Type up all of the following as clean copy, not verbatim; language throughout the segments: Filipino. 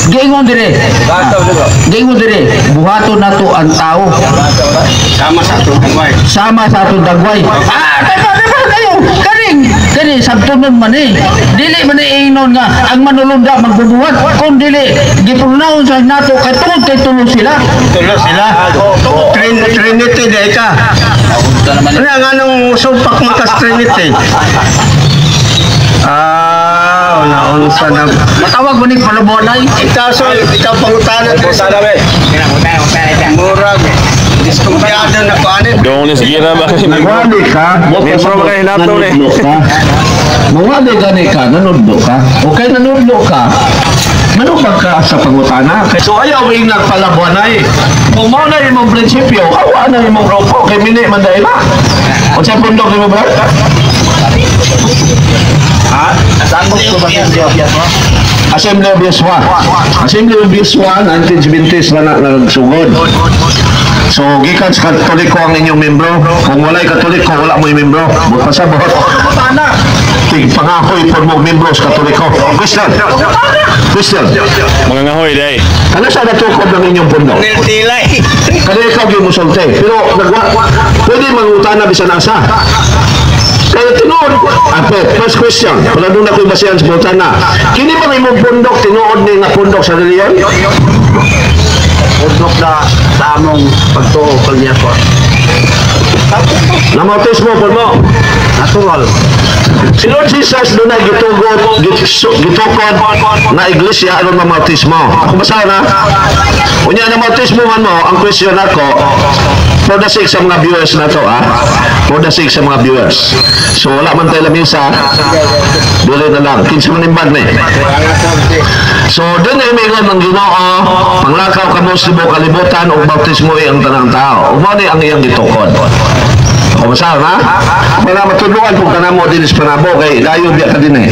Giingon dire. Giingon dire. Buhaton nato ang tao. Sama sa atong dagway. Sama sa atong dagway. Diba kayo? Kani sabtunon man eh. Dili man iinon nga ang manulunda magbubuhat. Kung dili gipronounce sa nato katungod kay tulo sila. Tulo sila. Trinity day ka. Ano nga nung sumpak mo kas Trinity? Naunsa na. Matawag mo ni palabonay. Ikaw pangutanan ko sa dabe. Murag. Diskumpiyado na ko anin. Dong ni sige na ba? Nagwali ka. Metro ka hinato ni. Nagwali gani ka. Nanudlo ka. Okay, nanudlo ka. Manubag ka sa pangutana. So ayaw yung nagpalabuanay. Kung mo na yung mong prinsipyo, kawa na yung mong grupo. Kay mini man dahil na. O sa pundok yung mga brad? Ha? Saan mo ito ba yung Assembly of Yeswa. Assembly of Yeswa, 1970s na nagsugod. So, gikan sa Katoliko ang inyong membro. Kung wala'y Katoliko, wala mo yung membro. Buta sa buhat. Pangakoy po mo membro sa Katoliko. Christian. Mga ngahoy day. Ano sa natukod ng inyong pundo? Niltilay. Kaya ikaw yung musulte. Pero, pwede mangutana bisan asa. Kaya tinuod, first question, wala doon ako'y basihan sa butana. Kini ba may mong pundok, tinuod ni nga pundok sa reliyon? Pundok na sa among pagtuo kanya ko. Namautis mo po mo. Natural. Si Lord Jesus doon ay gitukod na iglesia aron mamautismo. Ako basa na? Unya na bautismo man mo, ang question ako, for the sake sa mga viewers na to, for the sake sa mga viewers. So wala man tayo lamisa, dili na lang. Kinsa man imbag na So doon ay mayroon ng Ginoo, panglakaw ka mo sa kalibutan o bautismo ay ang tanang tao. Umani ang iyang gitukod. Ako basa na? Para matulungan kung kanamo din is panabo kay dayo biya ka din eh.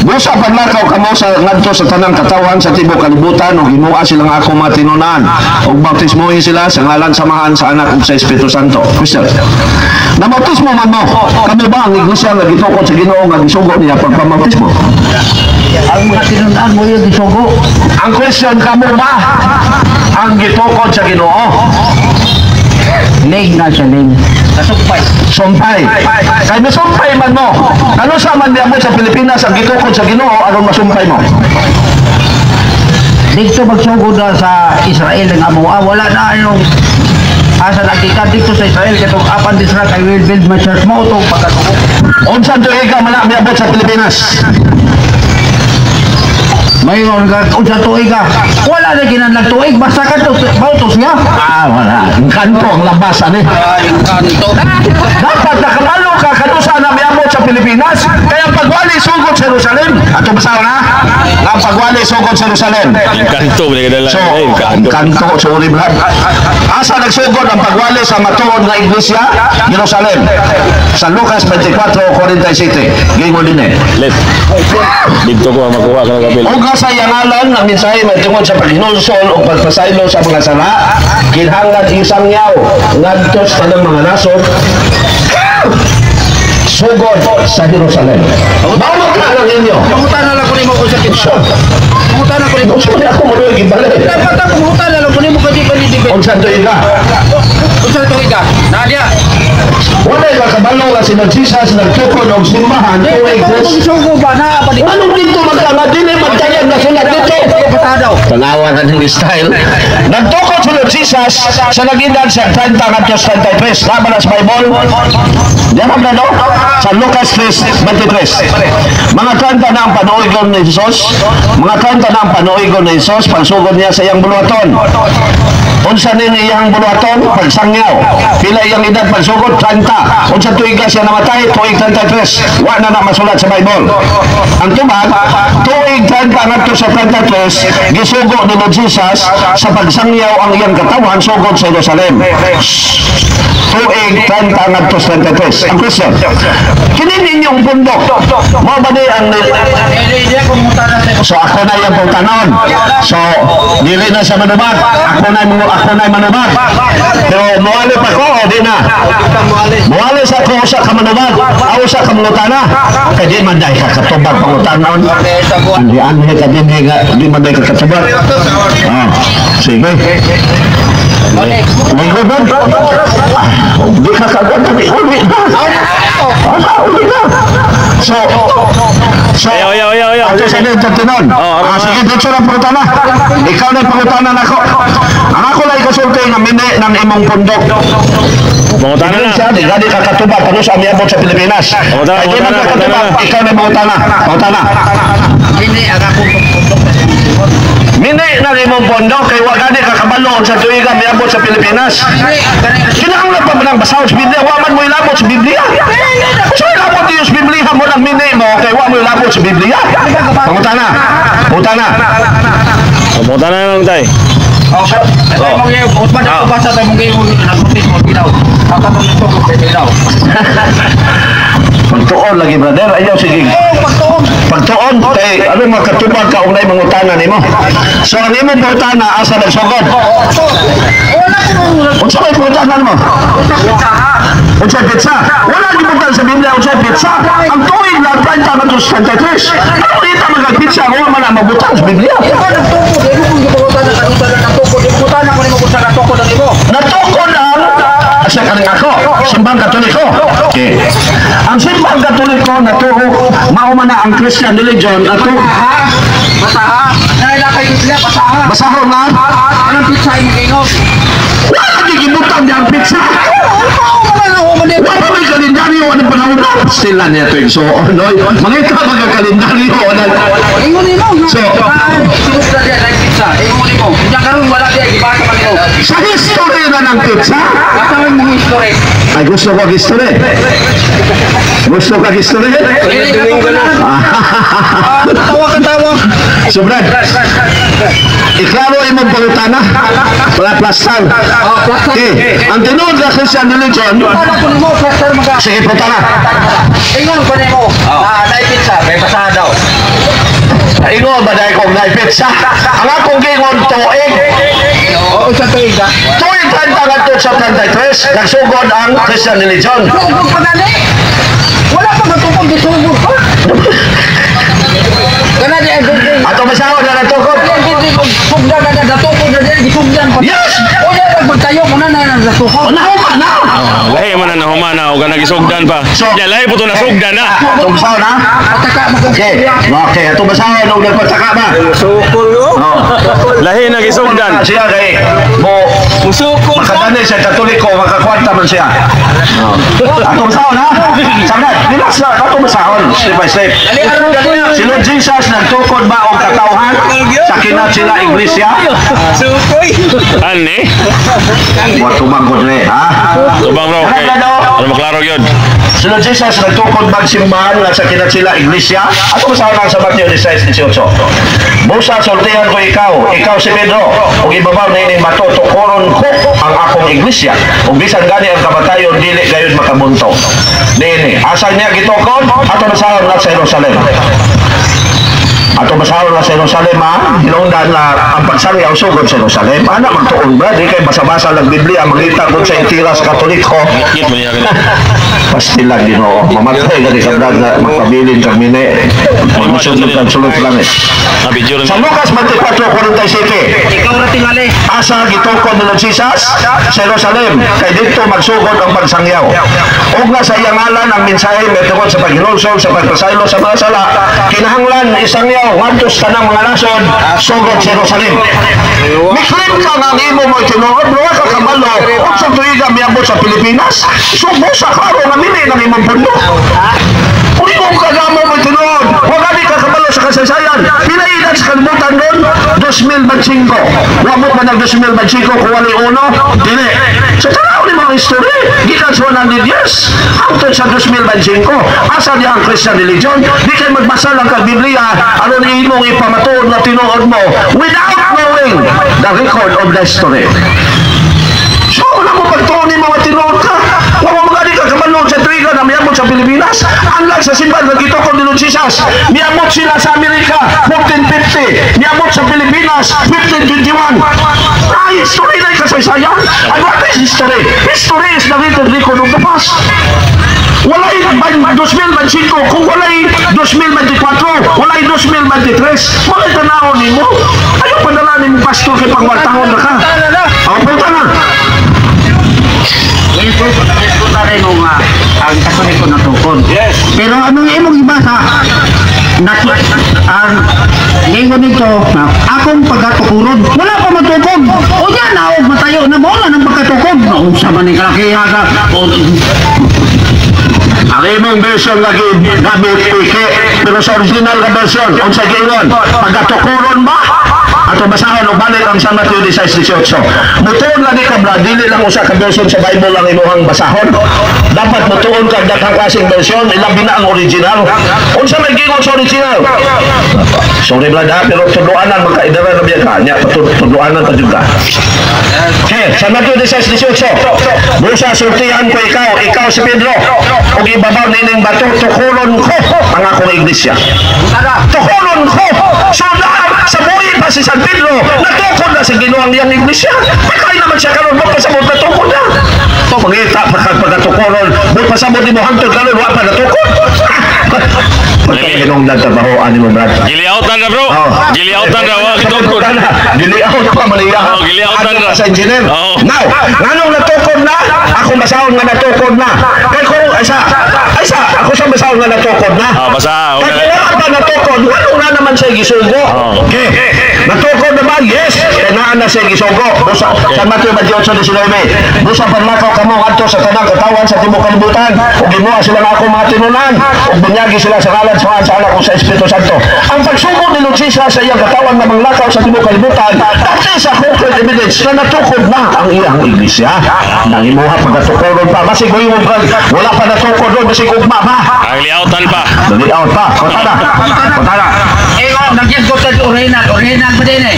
Busa paglakaw ka mo sa ngadto sa tanang katawan sa tibok kalibutan o himuha silang ako matinunan o bautismohin sila sa ngalan samahan sa anak ug sa Espiritu Santo. Christian. Nabautismo man mo. Kami ba ang iglesia nga gitukod sa Ginoo nga gisugo niya pagpamautismo? Ang mga tinunan mo yung gisugo. Ang question kamo ba ang gitukod sa Ginoo? Leg na siya, leg. Sumpay. Kaya nasumpay man mo. Ano sa man niya mo sa Pilipinas ang gitukod sa Ginoo aron masumpay mo? Dito magsugod na sa Israel ng amo. Wala na yung asa nagikan dito sa Israel. Katong apan this rock, I will build my church mo. Itong pagkatuko. Unsan to ikaw man miabot sa Pilipinas? Mayroon ka, unsa tuig ka. Wala na kinanlag tuig. Basta ka to, bautos niya. Wala. Ang kanto ang labasan eh. Kanto. Dapat nakabalo ka kanusa na miabot sa Pilipinas. Kaya pagwali sugod sa Jerusalem. Ato basaw na? Ang pagwali sugod sa Jerusalem. Yung kanto ba kadala? So, kanto, sorry Brad. Asa nagsugod ang pagwali sa matuod nga iglesia? Jerusalem. Sa Lucas 24:47. Gingon din eh. Let. Dito ko makuha ka ng kapil. O sa yangalan ng mensahe may tungkol sa paghinulsol o pagpasaylo sa mga sala, kinhanglan isang yaw, ngadtos tanang mga nasod, sugod sa Jerusalem. Bawat ka lang inyo. Pangutan na lang ko ni mo ko sa kinsa. Pangutan na ko ni mo. Gusto niya ako maluwag ibalik. Dapat ang pangutan na lang ko ni mo kasi palidibin. Kung saan to ika? Unsa tuig ka? Nadia. Wala yung kabalo nga si Jesus nagtukod og simbahan to exist. Sugo ba na pa dito? Anong dito magkamadili magtayag na sulat dito? Patadaw. Tanawan na ng style. Nagtukod si Lord Jesus sa nagindan sa 30 at 33. Laban sa Bible. Diyan na no? Sa Lucas 3:23. Mga 30 na ang panuigon ni Jesus. Mga 30 na ang panuigon ni Jesus. Pagsugod niya sa iyang buluhaton. Unsa ni iyang buluhaton? Pagsangyaw. Pila iyang edad pagsugod? 30. Unsa tuig siya namatay? Tuig 33. Wa na masulat sa Bible. Ang tubag, tuig 30 ngadto sa 33, gisugo ni Lord Jesus sa pagsangyaw ang iyang katawan sugod sa Jerusalem. tuig 30 ngadto 33. Ang question, kini ninyong bundok mao ba di ang so ako na yung pagtanon. So dili na siya manubar. Ako na manubar. Pero muali pa ko o di na. Muali sa ko sa kamanubar. Ako sa kamutana. Kaya di man dahil kakatubag pangutanon. Hindi anhe ka din di man dahil kakatubag. Sige. Linggo ba? Di ka kagad na. Uli na. So, Ayaw. ito sa nito tinon. Sige, dito na pangutana. Ikaw na pangutana na ako. Ang ako lang ikasulti ng mini ng imong pundok. Mangutana na. Siya, di ka katubag pag sa miabot sa Pilipinas. Pangutana, Ay, di man pangutana, ka katubag. pangutana. Ikaw na pangutana. Pangutana. Hindi, aga ko pundok. Mini na imong pundok kay wa gani ka kabalo sa tuiga miabot sa Pilipinas. Kinahanglan pa man ang basaw sa Biblia, wa man mo ilabot sa Biblia. So ilabot niyo sa Biblia mo lang mini mo kay wa mo ilabot sa Biblia. Pangutana. Pangutana. Mangutana na lang tay. Ito mong yung utman na kubasa tayo mong yung nagputis mo bilaw. Pagkatong ito ko bilaw. Pagtuon lagi brother, ayaw sige. Pagtuon kay ano makatubag ka unay mangutana nimo. So ang imong pangutana asa nagsugod. Unsa may pangutana mo? Unsa pizza? Wala gibutan sa Biblia unsa pizza. Ang tuig na 30 na 33. Ano dito magpizza ko man ang mabutang sa Biblia. Natukod ang asa kaning ako, simbang katoliko. Okay. Ang simbang katoliko natuho mao man na ang Christian religion ato Basaha. Naila kayo Biblia, basaha. basahon na Anong pizza yung gingon? wala gigibutang di ang pizza. Wala may kalendaryo ano panahon na sila niya to so no mangita mga kalendaryo ano Ingon ni mo. So, Sinus na diyan ang pizza. Ingon ni mo. Diyan karon wala diyan gibasa man mo. sa history na ng pizza Basahan mo history. ay gusto ko history Tawa. so Brad iklaro imong pangutana wala plastar okay ang tinuod na Christian religion Ano ko ni mo, plaster mga. sige putana Ingon ko ni mo. Dai pizza, may basaha daw. ingon ba dahil kong na pizza ang akong gingon tuig Oo, sa tuig ha. tuig 30 ngadto sa 33 nagsugod ang Christian religion Sugod pa gani. Wala pa matupog di sugod pa. Kana di ato masahod na natukod sugdan na natupog na diyan gisugdan pa. yes O yan magtayo mo na natukod. nahuman na Lahi man na humana o ka nagisugdan pa. Ya lahi po to nasugdan na. ito masahod na Pataka mo okay okay ito masahod nung nagpataka ba Lahi nagisugdan. siya kay mo makadani siya katoliko makakwarta man siya ato masahod ha sabad relax na ato masahod step by step si Lord Jesus nagtukod ba o katawhan sa kinat sila iglesia Ani? wa tumangkot re ha Tubang bro. Okay. Ano maklaro yun? si Lord Jesus nagtukod ba simbahan na sa kinat sila iglesia ato masahod lang sa Mateo 16:18 Musa sultihan ko ikaw si Pedro ug ibabaw na ining bato tukuron ko ang akong iglesia ug bisan gani ang kamatayon dili gayud makabuntong nini asa niya gitukod ato masahod na sa Jerusalem ato masahod na sa Jerusalem ha hinungdan na ang pagsangyaw sugod sa Jerusalem ana magtuon ba di kay basa-basa lang Biblia mangita ko sa itiras katoliko Kit mo niya ka na. pastilan din o mamatay gani kabdag na magpabilin kag mini magsulod lang eh Ah, video rin. sa Lucas 24:47 Ikaw ra tingali. asa gitukod ni Lord Jesus sa Jerusalem kay dito magsugod ang pagsangyaw ug nga sa iyang ngalan ang mensahe metungod sa paghinulsol sa pagpasaylo sa mga sala kinahanglan isangyaw ngadto sa tanang mga nasod sugod sa Jerusalem miklip ka nga nimo mo tinuod luwa ka kabalo unsang tuiga miabot sa Pilipinas subo sa klaro nga mini ng imong pundo kung imo kagamo mo tinuod wa gani ka kabalo sa kasaysayan pinailan sa kalibutan doon 2025 wamot man ang 2025 kung wala uno dili sa tanaw ni mga history gikan sa 100 years hangtod sa 2025 asa niya ang Christian religion di kayo magbasa lang kag Biblia aron imong ipamatuod na tinuod mo without knowing the record of the history so wala mo pagtuon ni mga tinuod ka. Wala mga di ka kabalon sa triga na miyamot sa Pilipinas. Unlike sa simbahan na gitukod ni Lord Jesus, miyamot sila sa Amerika 1450, miyamot sa Pilipinas 1521. History na kasaysayan. And what is history? History is the written record of the past. Walay 2025, kung walay 2024, walay 2023, walay tanawon ni mo. Ayaw padala ni mo pastor kay pangwartahon na ka. Ang punta na. Ito na rin mo nga ang kasunod ko na tukod. Yes. Pero anong imong ibasa? Ang lingon nito, akong pagkatukurod, wala pa matukod. O yan, naog matayo na mo na ng pagkatukod. Naunsa man ni kalakiha ka. Ang imong version lagi gamit piki, pero sa original ka version, unsa giingon? Pagatukuron ba? Ato basahan og balik ang San Mateo 16:18. Mutuon lagi ka bra, dili lang usa ka version sa Bible ang imuhang basahon. Dapat mutuon ka daghang klaseng version, ilabi na ang original. Unsa may giingon sa original? Sorry brad, pero tuduanan magkaidara na biya ka. Nya tuduanan pa jud ka. Okay, San Mateo 16:18. Busa sultihan ko ikaw si Pedro. Og ibabaw nining bato tukuron ko ang akong iglesia. Tukuron ko. So lahat sa buhay pa si San Pedro natukod na sa Ginoo ang iyang iglesia. Pakay naman siya karon mo pasabot na tukod na. To mangita pagkatukuron, mo pasabot ni mo hangtod karon wa pa natukod. Pagkaginong nagtabahoan ni mo brad. Giliautan na bro. Giliautan na wa kitukod. Giliaut pa maniya. Giliautan na sa engineer. Now, nganong natukod na? Ako masahon nga natukod na. Kay ko aysa ako sa masahon nga natukod na. Basa. Kay wala pa natukod, ano na naman siya gisugo? Okay. Natukod na ba? Yes. Kaya naan na siya gisugo. Sa Mateo 28:19. Busa panlakaw kamo adto sa tanang katawan sa tibuok kalibutan. Ug ginuha sila nga ako mga tinunan. Ug bunyagi sila sa kalan sa anak ko sa Espiritu Santo. Ang pagsugod ni Lord Jesus sa iyang katawan na manglakaw sa tibuok kalibutan, dati sa concrete evidence na natukod na ang iyang iglesia. Nangimuha pagkatukuron pa. Masig mo yung wala pa natukod doon. Masig ugma pa. Ang liautan pa. Naliaut pa. Kontada. Nagyan ko sa original pa din eh.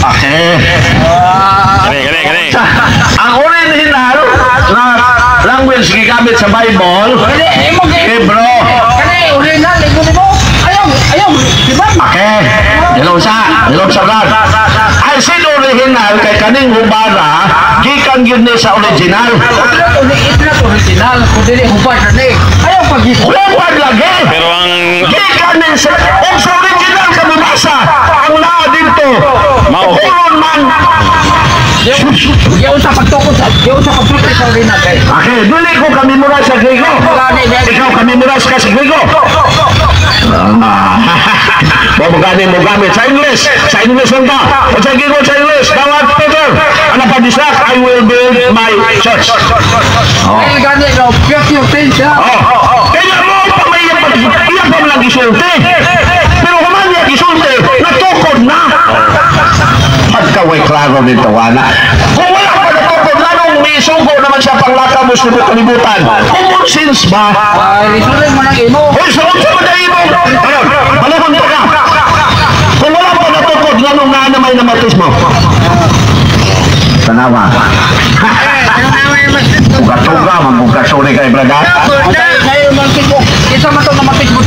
Okay. Gani. Ang original na language gigamit sa Bible, Hebrew. Kani, original, ikaw mo. Ayaw, di ba? Okay. Hello sa God. Ay sin original kay kaning hubara, gikan gyud ni sa original. Ito na original, kung dili hubad na ni. Ayaw pag-isip. Hubad lagi. Pero ang Gikan ni sa original ka mabasa. Ang naa dito. Kuron man. Yung sa pagtukod sa original kay. Okay, dili ko kami mura sa Griego. Ikaw kami mura sa Griego. Bago gani mo gamit sa English. Sa English lang ta. O sa Griego sa English. Dawat Peter. Ano pa disak? I will build my church. Ay, gani, no, yung things, ha? Kaya mo iyak pa mo lang gisulti. Pero kumanya gisulti, natukod na. Pagkaway klaro nito, wala. Kung wala pa natukod, lanong may sugo naman siya panglakaw mo sa kalibutan. Common sense ba? Ay, isulit mo ng imo. Hoy, suot sa mga imo. Malahon pa ka. Kung wala pa natukod, lanong naanamay na matismo. Tanawa. Buka-tuga, magbuka-suri kay brada. Isa man ito na matismo.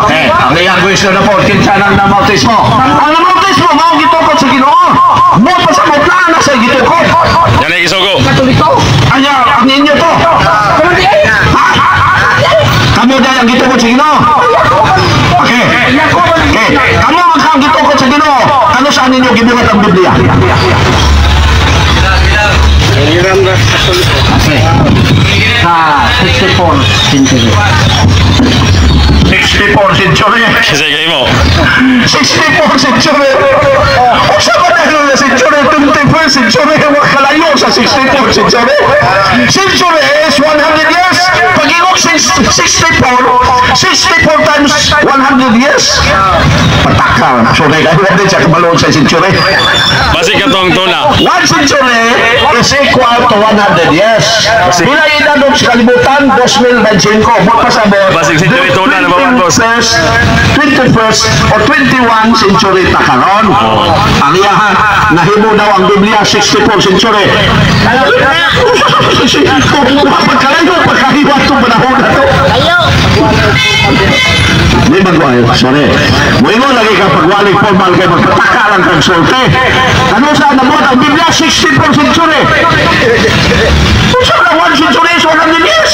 Okay, ang iyang gusto na po, kinsa nang namautismo. Ang namautismo, mao gitukod sa Ginoo. Mo pasabot na sa gitukod. yan ay isugo. Katoliko. Anya, ang inyo to. Kamu dahil ang gitukod sa Ginoo. Okay. Okay. Kamu ang gitukod sa Ginoo. Ano saan ninyo gibuhat ang Biblia? Okay. Sa 64 century. 64 century. Sige mo. 64 century. O sa ba na century? 21st century. Kalayo sa 64 century. Century is 100 years. Pag-iwag 64 times 100 years. pataka. So, nagkakuha din siya kabaloon sa century. Basi katong tuna. 1 century is equal to 100 years. Bila inanong sa kalibutan, 2025. Mo pasabot. Basig century tuna na ba, boss? 21st or 21 century takaron. Ang iyahan, nahimo daw ang Biblia 64 century. Pagkalayo, pagkahiwat itong panahon na ito. Di ba ko sorry. Mo lagi ka pagwalik formal kay magpataka lang kang sulti. Ano sa nabot ang Biblia 64 century? Kung sa 1 century is 100 years.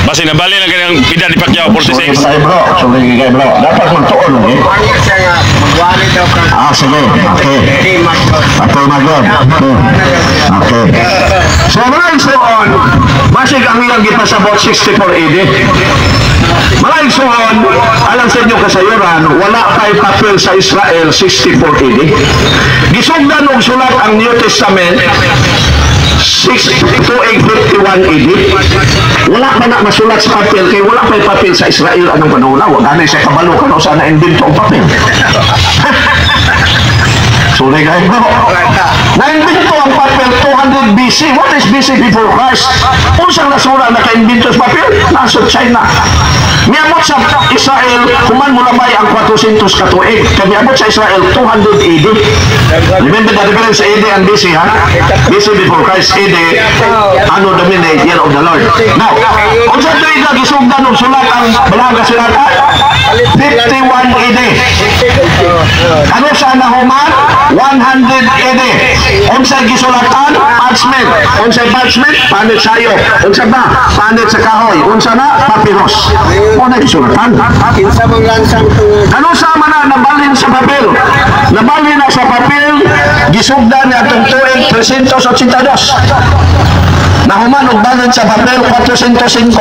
Basi nabali na kanyang pida di Pacquiao 46. Sorry bro, sorry kay bro. Dapat mong tuon eh. Sige. Okay. Okay, magod. Okay. So, maraming suon, masig ang ilang gipasabot 64 AD. Maraming suon, alam sa inyo kasayuran, wala kay papel sa Israel 64 AD. Gisugdan og sulat ang New Testament 851 AD. Wala pa na masulat sa papel kay wala pa papel sa Israel anong panahon na. Wag ganay sa kabalo kano sa na-invento ang papel. Sorry guys, bro. Na-invento ang papel 200 BC. What is BC before Christ? Unsang nasura naka-invento sa papel? Nasa China. Miabot sa Israel, kuman mo labay ang 400 katuig. Kaya miabot sa Israel 200 AD. Remember the difference sa AD and BC, ha? BC before Christ, AD, ano dominate, year of the Lord. Now, kung sa tuig na gisugdan ng sulat ang Balaga Silata, 51 AD. Ano sa nahuman? 100 AD. Unsay gisulatan? Parchment. Unsay parchment? Panit sayo. Unsa ba? Panit sa kahoy. Unsa na? Papyrus. Ano gisulatan? Ano sa mana nabalhin sa papel? Nabalhin na sa papel, gisugdan niya itong tuig 382. Nahuman og balhin sa papel 405.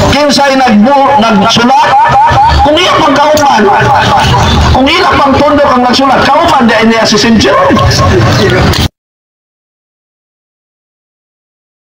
Kinsay nagsulat? Kung iya pang kauman, kung ila pang tondo kang nagsulat, kauman di niya si century.